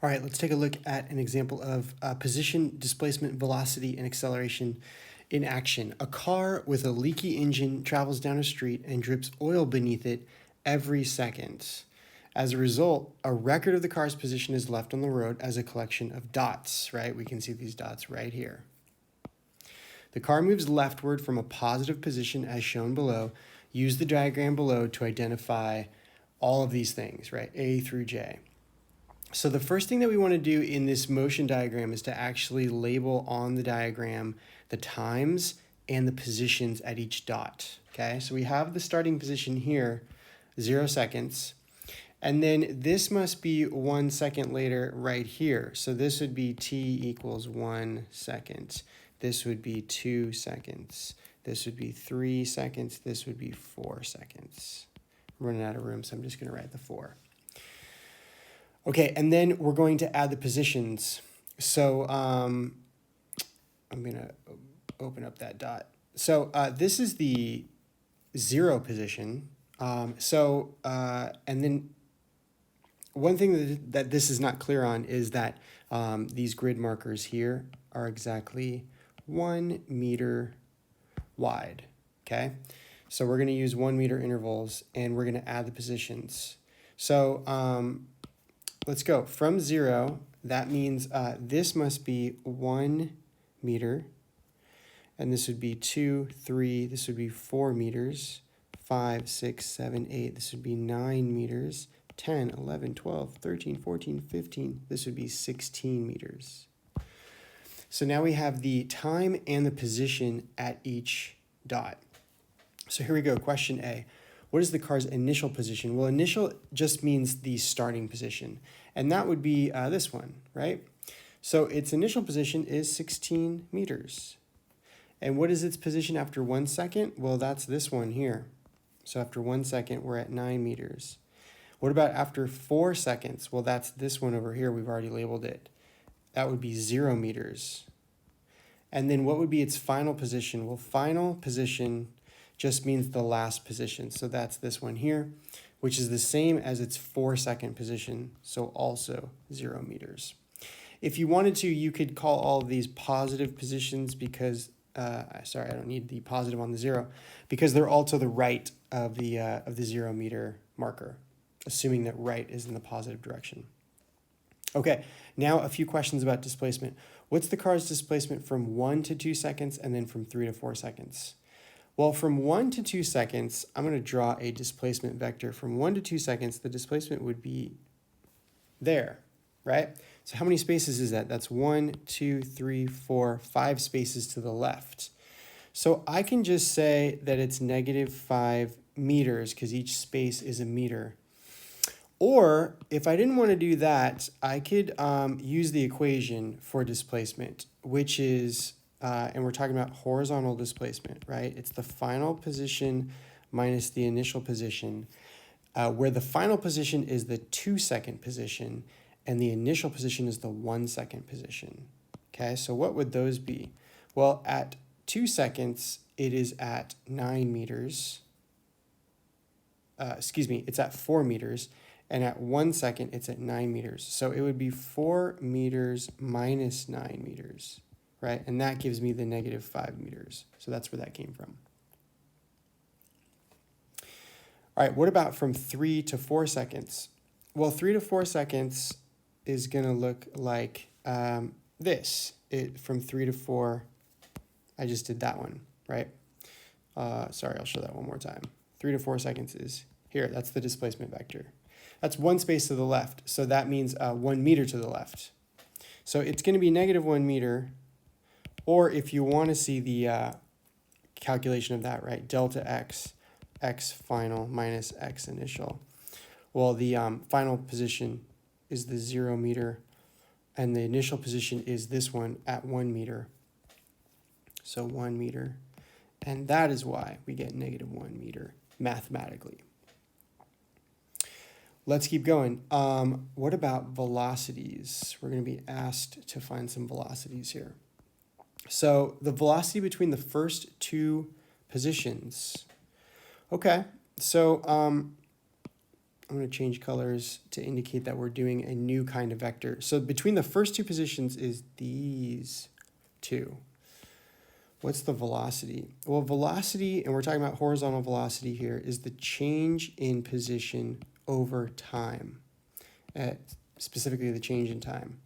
All right, let's take a look at an example of position, displacement, velocity, and acceleration in action. A car with a leaky engine travels down a street and drips oil beneath it every second. As a result, a record of the car's position is left on the road as a collection of dots, right? We can see these dots right here. The car moves leftward from a positive position as shown below. Use the diagram below to identify all of these things, right? A through J. So the first thing that we want to do in this motion diagram is to actually label on the diagram the times and the positions at each dot, okay? So we have the starting position here, 0 seconds, and then this must be 1 second later right here. So this would be t equals 1 second. This would be 2 seconds. This would be 3 seconds. This would be 4 seconds. I'm running out of room, so I'm just going to write the 4. Okay, and then we're going to add the positions. So I'm going to open up that dot. So this is the 0 position. And then one thing that this is not clear on is that these grid markers here are exactly 1 meter wide, okay? So we're going to use 1 meter intervals, and we're going to add the positions. So let's go from 0. That means this must be 1 meter, and this would be 2, 3, this would be 4 meters, 5, 6, 7, 8, this would be 9 meters, 10, 11, 12, 13, 14, 15, this would be 16 meters. So now we have the time and the position at each dot. So here we go, question A. What is the car's initial position? Well, initial just means the starting position, and that would be this one, right? So its initial position is 16 meters. And what is its position after 1 second? Well, that's this one here. So after 1 second, we're at 9 meters. What about after 4 seconds? Well, that's this one over here. We've already labeled it. That would be 0 meters. And then what would be its final position? Well, final position just means the last position. So that's this one here, which is the same as its 4-second position, so also 0 meters. If you wanted to, you could call all of these positive positions because, sorry, I don't need the positive on the 0, because they're all to the right of the 0 meter marker, assuming that right is in the positive direction. Okay, now a few questions about displacement. What's the car's displacement from 1 to 2 seconds and then from 3 to 4 seconds? Well, from 1 to 2 seconds, I'm going to draw a displacement vector. From 1 to 2 seconds, the displacement would be there, right? So how many spaces is that? That's 1, 2, 3, 4, 5 spaces to the left. So I can just say that it's -5 meters because each space is a meter. Or if I didn't want to do that, I could use the equation for displacement, which is, and we're talking about horizontal displacement, right? It's the final position minus the initial position, where the final position is the 2-second position and the initial position is the 1-second position. Okay, so what would those be? Well, at 2 seconds, it is at 9 meters. It's at 4 meters. And at 1 second, it's at 9 meters. So it would be 4 meters minus 9 meters, right? And that gives me the -5 meters. So that's where that came from. All right, what about from 3 to 4 seconds? Well, 3 to 4 seconds is going to look like this. From 3 to 4, I just did that one, right? Sorry, I'll show that one more time. 3 to 4 seconds is here. That's the displacement vector. That's 1 space to the left, so that means 1 meter to the left. So it's going to be -1 meter, or if you want to see the calculation of that, right, delta x, x final minus x initial. Well, the final position is the 0 meter, and the initial position is this one at 1 meter. So 1 meter, and that is why we get -1 meter mathematically. Let's keep going. What about velocities? We're going to be asked to find some velocities here. So the velocity between the first 2 positions. Okay, so I'm going to change colors to indicate that we're doing a new kind of vector. So between the first two positions is these two. What's the velocity? Well, velocity, and we're talking about horizontal velocity here, is the change in position over time, specifically the change in time.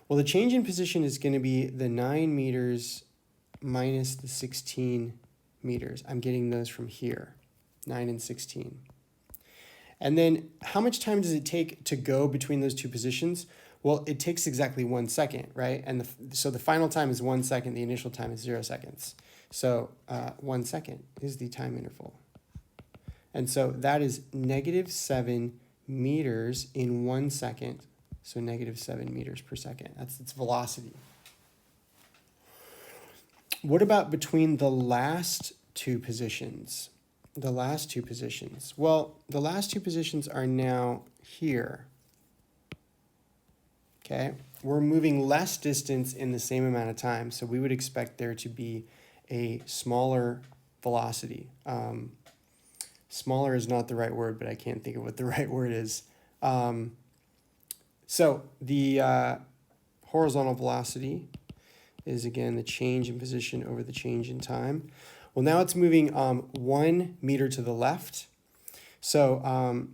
Well, the change in position is going to be the 9 meters minus the 16 meters. I'm getting those from here, 9 and 16. And then how much time does it take to go between those two positions? Well, it takes exactly 1 second, right? And so the final time is 1 second. The initial time is 0 seconds. So 1 second is the time interval. And so that is -7 meters in 1 second. So -7 meters per second. That's its velocity. What about between the last two positions? The last two positions. Well, the last two positions are now here. Okay, we're moving less distance in the same amount of time, so we would expect there to be a smaller velocity. Smaller is not the right word, but I can't think of what the right word is. So the horizontal velocity is, again, the change in position over the change in time. Well, now it's moving 1 meter to the left. So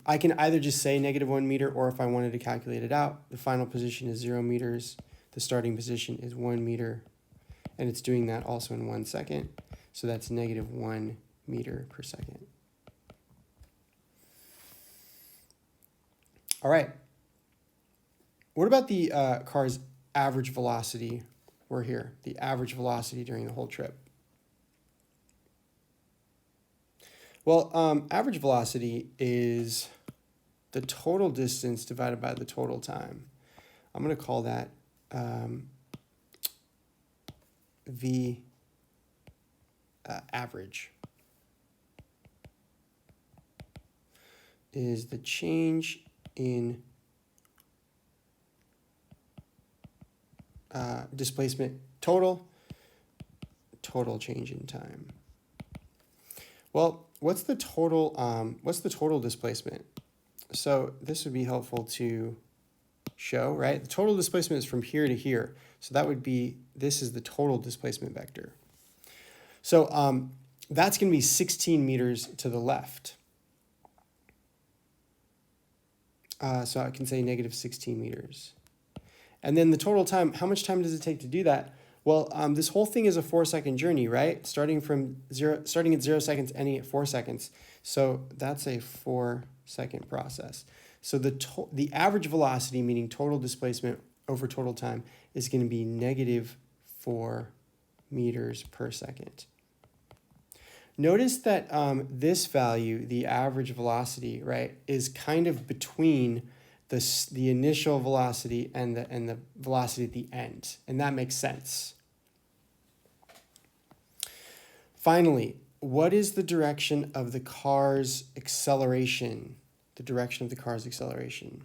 I can either just say -1 meter, or if I wanted to calculate it out, the final position is 0 meters. The starting position is 1 meter. And it's doing that also in 1 second. So that's -1 meter per second. All right. What about the car's average velocity? We're here, the average velocity during the whole trip. Well, average velocity is the total distance divided by the total time. I'm going to call that V average. Is the change in displacement total change in time. Well, what's the total displacement? So this would be helpful to show, right? The total displacement is from here to here. So that would be, this is the total displacement vector. So that's going to be 16 meters to the left. So I can say -16 meters. And then the total time, how much time does it take to do that? Well, this whole thing is a 4-second journey, right? Starting at 0 seconds, ending at 4 seconds. So that's a 4-second process. So the average velocity, meaning total displacement over total time, is going to be -4 meters per second. Notice that this value, the average velocity, right, is kind of between the initial velocity and the velocity at the end, and that makes sense. Finally, what is the direction of the car's acceleration? The direction of the car's acceleration.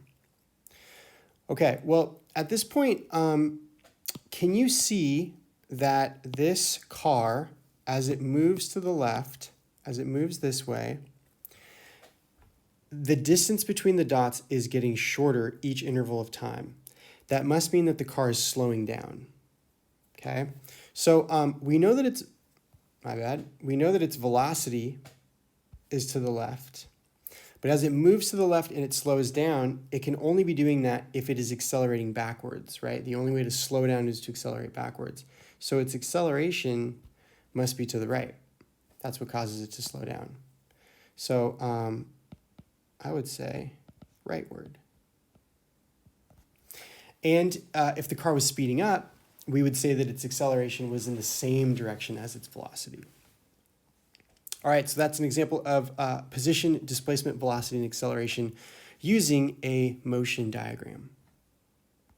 Okay, well, at this point, can you see that this car, as it moves to the left, as it moves this way, the distance between the dots is getting shorter each interval of time. That must mean that the car is slowing down. Okay, so we know that its velocity is to the left, but as it moves to the left and it slows down, it can only be doing that if it is accelerating backwards, right? The only way to slow down is to accelerate backwards. So its acceleration must be to the right. That's what causes it to slow down. So I would say rightward. And if the car was speeding up, we would say that its acceleration was in the same direction as its velocity. All right, so that's an example of position, displacement, velocity, and acceleration using a motion diagram.